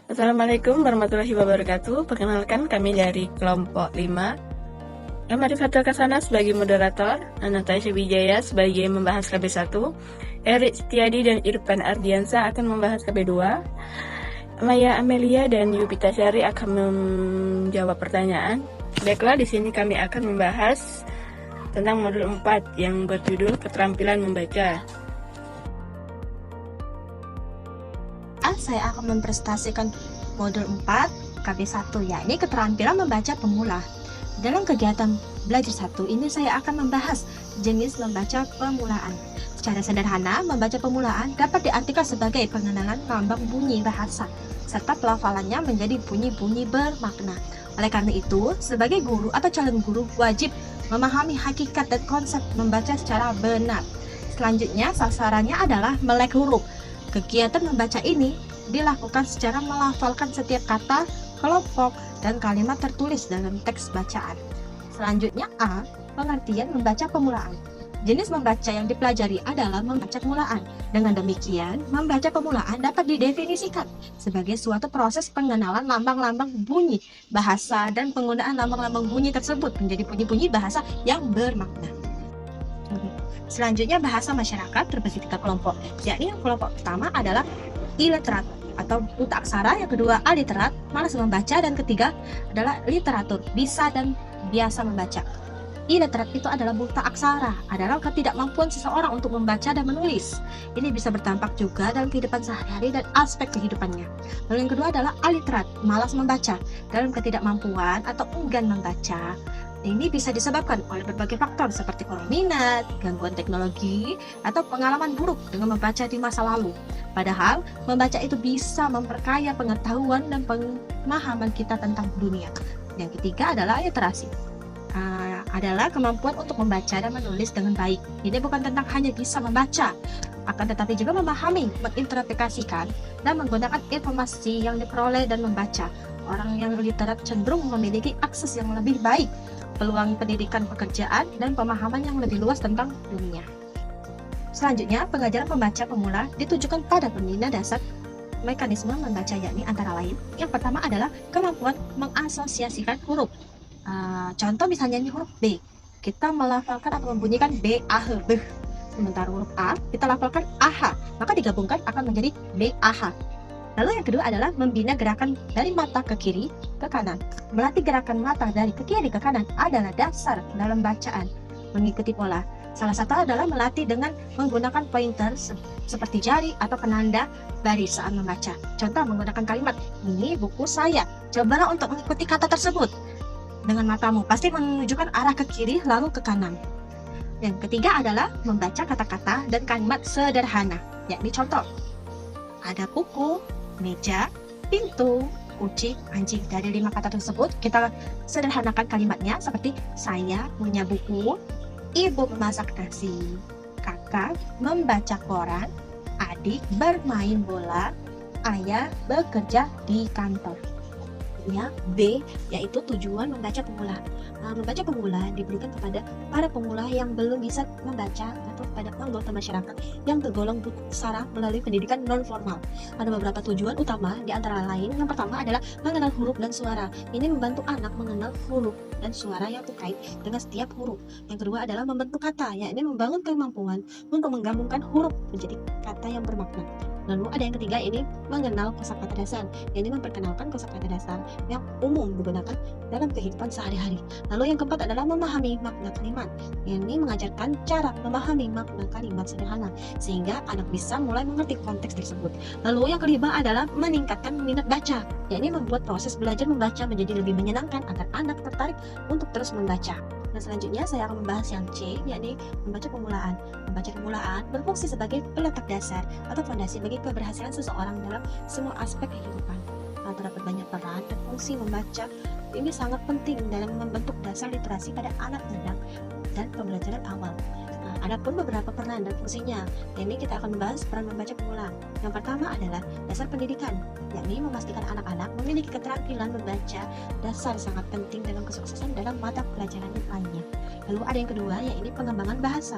Assalamualaikum warahmatullahi wabarakatuh. Perkenalkan, kami dari kelompok 5. Amari Fatul Kasana sebagai moderator, Natasha Wijaya sebagai membahas KB1, Erik Setiadi dan Irfan Ardiansa akan membahas KB2, Maya Amelia dan Yupita Syari akan menjawab pertanyaan. Baiklah, di sini kami akan membahas tentang modul 4 yang berjudul keterampilan membaca. Saya akan mempresentasikan modul 4 KB1, yakni keterampilan membaca pemula. Dalam kegiatan belajar 1 ini saya akan membahas jenis membaca pemulaan. Secara sederhana, membaca pemulaan dapat diartikan sebagai pengenalan lambang bunyi bahasa serta pelafalannya menjadi bunyi-bunyi bermakna. Oleh karena itu, sebagai guru atau calon guru wajib memahami hakikat dan konsep membaca secara benar. Selanjutnya, sasarannya adalah melek huruf. Kegiatan membaca ini dilakukan secara melafalkan setiap kata, kelompok, dan kalimat tertulis dalam teks bacaan. Selanjutnya A. Pengertian membaca pemulaan. Jenis membaca yang dipelajari adalah membaca pemulaan. Dengan demikian, membaca pemulaan dapat didefinisikan sebagai suatu proses pengenalan lambang-lambang bunyi bahasa dan penggunaan lambang-lambang bunyi tersebut menjadi bunyi-bunyi bahasa yang bermakna. Selanjutnya, bahasa masyarakat terbagi 3 kelompok, yakni yang kelompok pertama adalah iliterat atau buta aksara, yang kedua aliterat, malas membaca, dan ketiga adalah literatur, bisa dan biasa membaca. Iliterat itu adalah buta aksara, adalah ketidakmampuan seseorang untuk membaca dan menulis. Ini bisa berdampak juga dalam kehidupan sehari-hari dan aspek kehidupannya. Lalu yang kedua adalah aliterat, malas membaca, dalam ketidakmampuan atau enggan membaca. Ini bisa disebabkan oleh berbagai faktor seperti kurang minat, gangguan teknologi, atau pengalaman buruk dengan membaca di masa lalu. Padahal, membaca itu bisa memperkaya pengetahuan dan pemahaman kita tentang dunia. Yang ketiga adalah literasi. Adalah kemampuan untuk membaca dan menulis dengan baik. Ini bukan tentang hanya bisa membaca, akan tetapi juga memahami, menginterpretasikan, dan menggunakan informasi yang diperoleh dan membaca. Orang yang literat cenderung memiliki akses yang lebih baik, peluang pendidikan pekerjaan, dan pemahaman yang lebih luas tentang dunia. Selanjutnya, pengajaran membaca pemula ditujukan pada pembina dasar mekanisme membaca, yakni antara lain, yang pertama adalah kemampuan mengasosiasikan huruf. Contoh misalnya ini huruf B, kita melafalkan atau membunyikan B, A, H, B. Sementara huruf A, kita lafalkan AH, maka digabungkan akan menjadi B, AH. Lalu yang kedua adalah membina gerakan dari mata ke kiri ke kanan. Melatih gerakan mata dari ke kiri ke kanan adalah dasar dalam bacaan. Mengikuti pola. Salah satu adalah melatih dengan menggunakan pointer seperti jari atau penanda baris saat membaca. Contoh menggunakan kalimat, ini buku saya. Cobalah untuk mengikuti kata tersebut. Dengan matamu, pasti menunjukkan arah ke kiri lalu ke kanan. Yang ketiga adalah membaca kata-kata dan kalimat sederhana, yakni contoh. Ada buku, meja, pintu, kucing, anjing. Dari 5 kata tersebut, kita sederhanakan kalimatnya seperti saya punya buku, ibu memasak nasi, kakak membaca koran, adik bermain bola, ayah bekerja di kantor. Ya, B, yaitu tujuan membaca pemula. Membaca pemula diberikan kepada para pemula yang belum bisa membaca atau kepada anggota masyarakat yang tergolong buta aksara melalui pendidikan non formal. Ada beberapa tujuan utama, di antara lain yang pertama adalah mengenal huruf dan suara. Ini membantu anak mengenal huruf dan suara yang terkait dengan setiap huruf. Yang kedua adalah membentuk kata, yakni membangun kemampuan untuk menggabungkan huruf menjadi kata yang bermakna. Lalu ada yang ketiga, ini mengenal kosakata dasar, yakni memperkenalkan kosakata dasar yang umum digunakan dalam kehidupan sehari-hari. Lalu yang keempat adalah memahami makna kalimat, yakni mengajarkan cara memahami makna kalimat sederhana sehingga anak bisa mulai mengerti konteks tersebut. Lalu yang kelima adalah meningkatkan minat baca, yakni membuat proses belajar membaca menjadi lebih menyenangkan agar anak tertarik untuk terus membaca. Nah, selanjutnya saya akan membahas yang C, yakni membaca pemulaan. Membaca pemulaan berfungsi sebagai peletak dasar atau fondasi bagi keberhasilan seseorang dalam semua aspek kehidupan. Terdapat banyak peran dan fungsi membaca ini sangat penting dalam membentuk dasar literasi pada anak muda dan pembelajaran awal. Adapun beberapa peran dan fungsinya, ini kita akan membahas peran membaca pemula. Yang pertama adalah dasar pendidikan, yakni memastikan anak-anak memiliki keterampilan membaca dasar sangat penting dalam kesuksesan dalam mata pelajaran yang lainnya. Lalu ada yang kedua, yaitu pengembangan bahasa,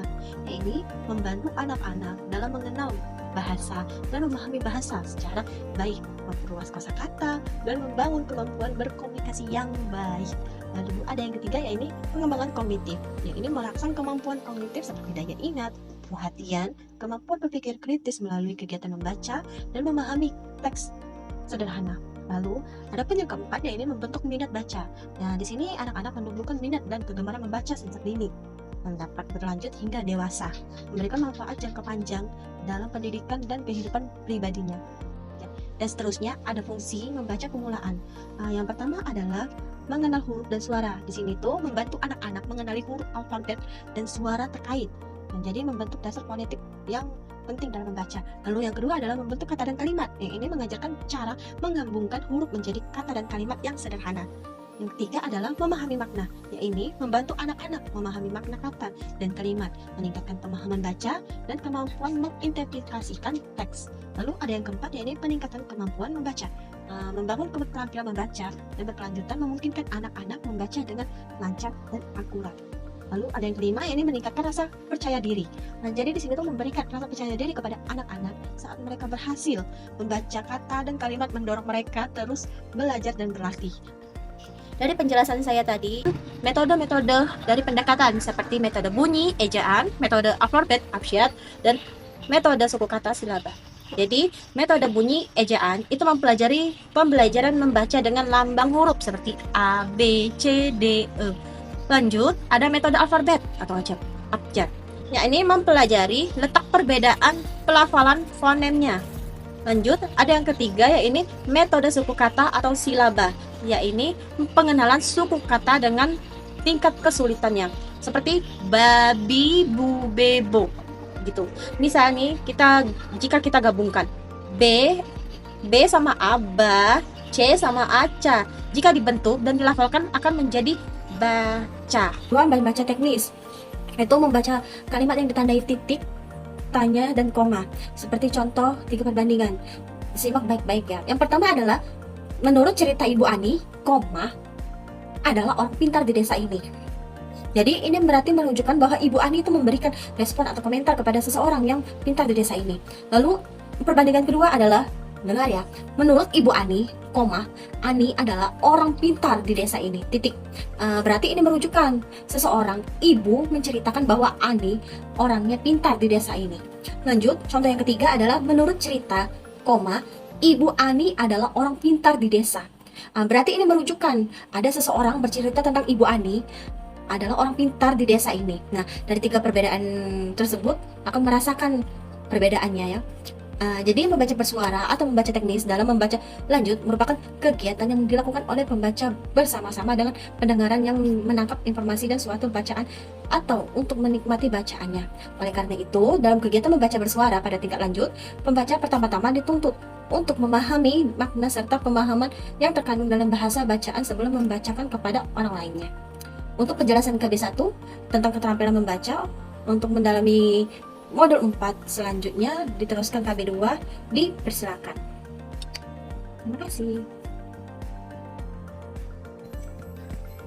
yakni membantu anak-anak dalam mengenal bahasa dan memahami bahasa secara baik. memperluas kosakata, dan membangun kemampuan berkomunikasi yang baik. Lalu ada yang ketiga, yaitu pengembangan kognitif. Yang ini merangsang kemampuan kognitif seperti daya ingat, perhatian, kemampuan berpikir kritis melalui kegiatan membaca dan memahami teks sederhana. Lalu ada pun yang keempat, yaitu membentuk minat baca. Nah, di sini anak-anak menumbuhkan minat dan kegemaran membaca sejak dini, dapat berlanjut hingga dewasa, memberikan manfaat jangka panjang dalam pendidikan dan kehidupan pribadinya. Dan seterusnya ada fungsi membaca pemulaan. Yang pertama adalah mengenal huruf dan suara. Di sini tuh membantu anak-anak mengenali huruf alfabet dan suara terkait. Jadi membentuk dasar fonetik yang penting dalam membaca. Lalu yang kedua adalah membentuk kata dan kalimat. Yang ini mengajarkan cara menggabungkan huruf menjadi kata dan kalimat yang sederhana. Yang ketiga adalah memahami makna. Yang ini membantu anak-anak memahami makna kata dan kalimat, meningkatkan pemahaman baca dan kemampuan menginterpretasikan teks. Lalu ada yang keempat, yaitu peningkatan kemampuan membaca. Membangun keterampilan membaca dan berkelanjutan memungkinkan anak-anak membaca dengan lancar dan akurat. Lalu ada yang kelima, ini meningkatkan rasa percaya diri. Nah, jadi di sini tuh memberikan rasa percaya diri kepada anak-anak saat mereka berhasil membaca kata dan kalimat, mendorong mereka terus belajar dan berlatih. Dari penjelasan saya tadi, metode-metode dari pendekatan seperti metode bunyi, ejaan, metode alfabet, abjad, dan metode suku kata silaba. Jadi, metode bunyi, ejaan itu mempelajari pembelajaran membaca dengan lambang huruf seperti A, B, C, D, E. Lanjut, ada metode alfabet atau abjad. Ya, ini mempelajari letak perbedaan pelafalan fonemnya. Lanjut, ada yang ketiga, yaitu metode suku kata atau silaba, yaitu pengenalan suku kata dengan tingkat kesulitannya, seperti babi, bu, bebo, gitu. Misalnya jika kita gabungkan B sama A, ba, C sama aca, jika dibentuk dan dilafalkan akan menjadi baca. Baca teknis itu membaca kalimat yang ditandai titik, tanya, dan koma. Seperti contoh 3 perbandingan. Simak baik-baik ya. Yang pertama adalah, menurut cerita Ibu Ani, koma adalah orang pintar di desa ini. Jadi ini berarti menunjukkan bahwa Ibu Ani itu memberikan respon atau komentar kepada seseorang yang pintar di desa ini. Lalu perbandingan kedua adalah, dengar ya, menurut Ibu Ani, koma, Ani adalah orang pintar di desa ini, titik. Berarti ini menunjukkan seseorang, ibu menceritakan bahwa Ani orangnya pintar di desa ini. Lanjut, contoh yang ketiga adalah menurut cerita, koma, Ibu Ani adalah orang pintar di desa. Berarti ini menunjukkan ada seseorang bercerita tentang Ibu Ani adalah orang pintar di desa ini. Nah, dari 3 perbedaan tersebut akan merasakan perbedaannya ya. Jadi membaca bersuara atau membaca teknis dalam membaca lanjut merupakan kegiatan yang dilakukan oleh pembaca bersama-sama dengan pendengaran yang menangkap informasi dan suatu bacaan atau untuk menikmati bacaannya. Oleh karena itu, dalam kegiatan membaca bersuara pada tingkat lanjut, pembaca pertama-tama dituntut untuk memahami makna serta pemahaman yang terkandung dalam bahasa bacaan sebelum membacakan kepada orang lainnya. Untuk penjelasan KB1 tentang keterampilan membaca, untuk mendalami modul 4 selanjutnya diteruskan KB2, dipersilakan. Terima kasih.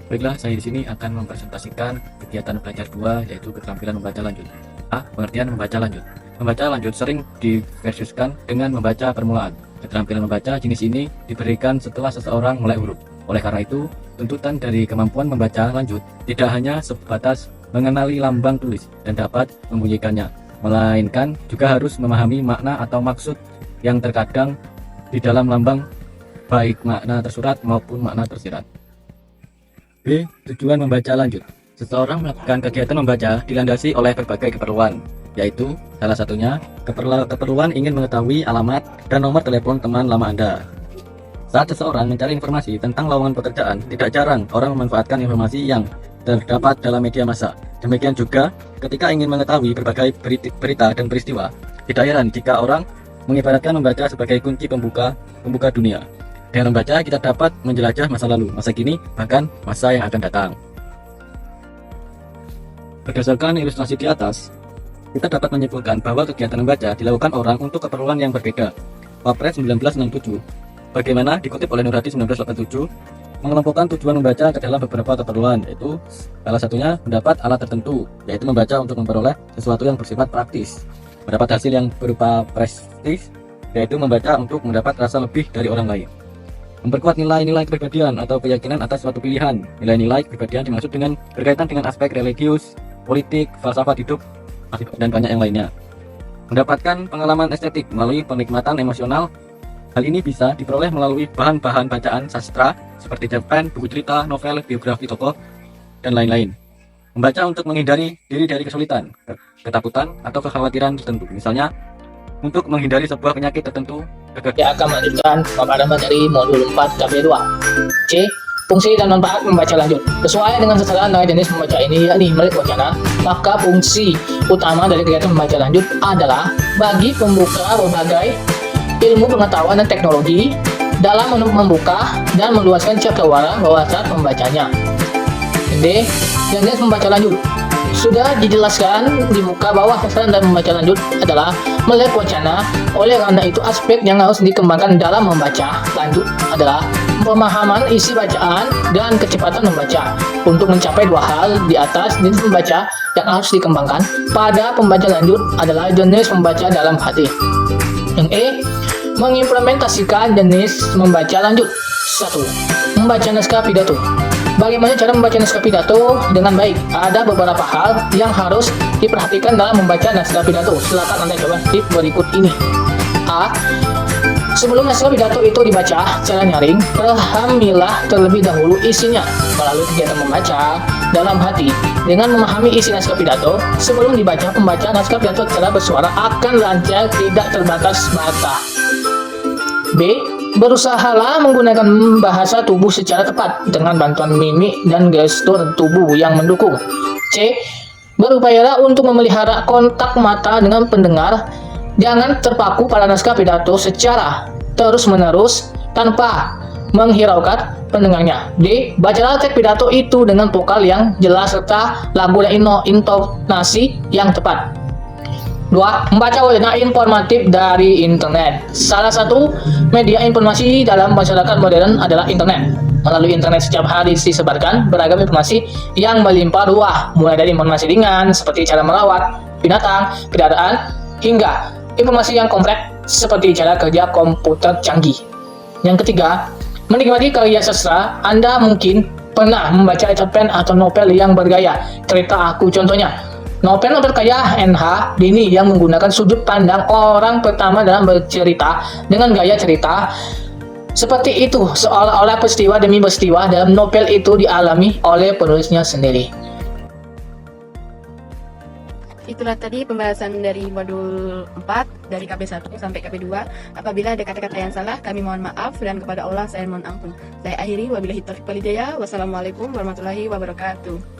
Baiklah, saya di sini akan mempresentasikan kegiatan belajar 2, yaitu keterampilan membaca lanjut. A. Pengertian membaca lanjut. Membaca lanjut sering diversuskan dengan membaca permulaan. Keterampilan membaca jenis ini diberikan setelah seseorang mulai huruf. Oleh karena itu, tuntutan dari kemampuan membaca lanjut tidak hanya sebatas mengenali lambang tulis dan dapat membunyikannya, melainkan juga harus memahami makna atau maksud yang terkadang di dalam lambang, baik makna tersurat maupun makna tersirat. B. Tujuan membaca lanjut. Seseorang melakukan kegiatan membaca dilandasi oleh berbagai keperluan, yaitu salah satunya keperluan ingin mengetahui alamat dan nomor telepon teman lama Anda. Saat seseorang mencari informasi tentang lowongan pekerjaan, tidak jarang orang memanfaatkan informasi yang terdapat dalam media massa. Demikian juga ketika ingin mengetahui berbagai berita dan peristiwa. Tidak heran jika orang mengibaratkan membaca sebagai kunci pembuka dunia. Dengan membaca kita dapat menjelajah masa lalu, masa kini, bahkan masa yang akan datang. Berdasarkan ilustrasi di atas, kita dapat menyimpulkan bahwa kegiatan membaca dilakukan orang untuk keperluan yang berbeda. Wapres 1967. Bagaimana dikutip oleh Nur Hadi 1987, mengelompokkan tujuan membaca ke dalam beberapa keperluan, yaitu salah satunya mendapat alat tertentu, yaitu membaca untuk memperoleh sesuatu yang bersifat praktis, mendapat hasil yang berupa prestis, yaitu membaca untuk mendapat rasa lebih dari orang lain. Memperkuat nilai-nilai kepribadian atau keyakinan atas suatu pilihan. Nilai-nilai kepribadian dimaksud dengan berkaitan dengan aspek religius, politik, falsafat hidup, dan banyak yang lainnya. Mendapatkan pengalaman estetik melalui penikmatan emosional. Hal ini bisa diperoleh melalui bahan-bahan bacaan sastra seperti cerpen, buku cerita, novel, biografi tokoh, dan lain-lain. Membaca untuk menghindari diri dari kesulitan, ketakutan, atau kekhawatiran tertentu. Misalnya, untuk menghindari sebuah penyakit tertentu. Dia akan melanjutkan pemaparan materi modul 4 KB2. C. Fungsi dan manfaat membaca lanjut. Sesuai dengan sasaran dari jenis membaca ini, yakni melek wacana, maka fungsi utama dari kegiatan membaca lanjut adalah bagi pembuka berbagai ilmu pengetahuan dan teknologi dalam membuka dan meluaskan cakrawala bawah saat membacanya. D. Jenis membaca lanjut. Sudah dijelaskan di muka bawah, sasaran dan membaca lanjut adalah melek wacana. Oleh karena itu, aspek yang harus dikembangkan dalam membaca lanjut adalah pemahaman isi bacaan dan kecepatan membaca. Untuk mencapai dua hal di atas, jenis membaca yang harus dikembangkan pada pembaca lanjut adalah jenis membaca dalam hati. Yang E. Mengimplementasikan jenis membaca lanjut. 1. Membaca naskah pidato. Bagaimana cara membaca naskah pidato dengan baik? Ada beberapa hal yang harus diperhatikan dalam membaca naskah pidato. Silakan Anda coba tip berikut ini. A. Sebelum naskah pidato itu dibaca secara nyaring, pahamilah terlebih dahulu isinya melalui kegiatan membaca dalam hati. Dengan memahami isi naskah pidato, sebelum dibaca, pembaca naskah pidato secara bersuara akan lancar, tidak terbatas bata. B. Berusahalah menggunakan bahasa tubuh secara tepat dengan bantuan mimik dan gestur tubuh yang mendukung. C. Berupayalah untuk memelihara kontak mata dengan pendengar. Jangan terpaku pada naskah pidato secara terus-menerus tanpa menghiraukan pendengarnya. D. Bacalah teks pidato itu dengan vokal yang jelas serta lagu dan intonasi yang tepat. 2. Membaca wacana informatif dari internet. Salah satu media informasi dalam masyarakat modern adalah internet. Melalui internet setiap hari disebarkan beragam informasi yang melimpah ruah, mulai dari informasi ringan seperti cara merawat binatang, keadaan, hingga informasi yang kompleks seperti cara kerja komputer canggih. Yang ketiga, menikmati karya sastra. Anda mungkin pernah membaca cerpen atau novel yang bergaya cerita aku, contohnya novel karya N.H. Dini yang menggunakan sudut pandang orang pertama dalam bercerita dengan gaya cerita seperti itu, seolah-olah peristiwa demi peristiwa dalam novel itu dialami oleh penulisnya sendiri. Itulah tadi pembahasan dari modul 4 dari KB1 sampai KB2. Apabila ada kata-kata yang salah, kami mohon maaf dan kepada Allah saya mohon ampun. Saya akhiri, wabillahi taufiq wal hidayah. Wassalamualaikum warahmatullahi wabarakatuh.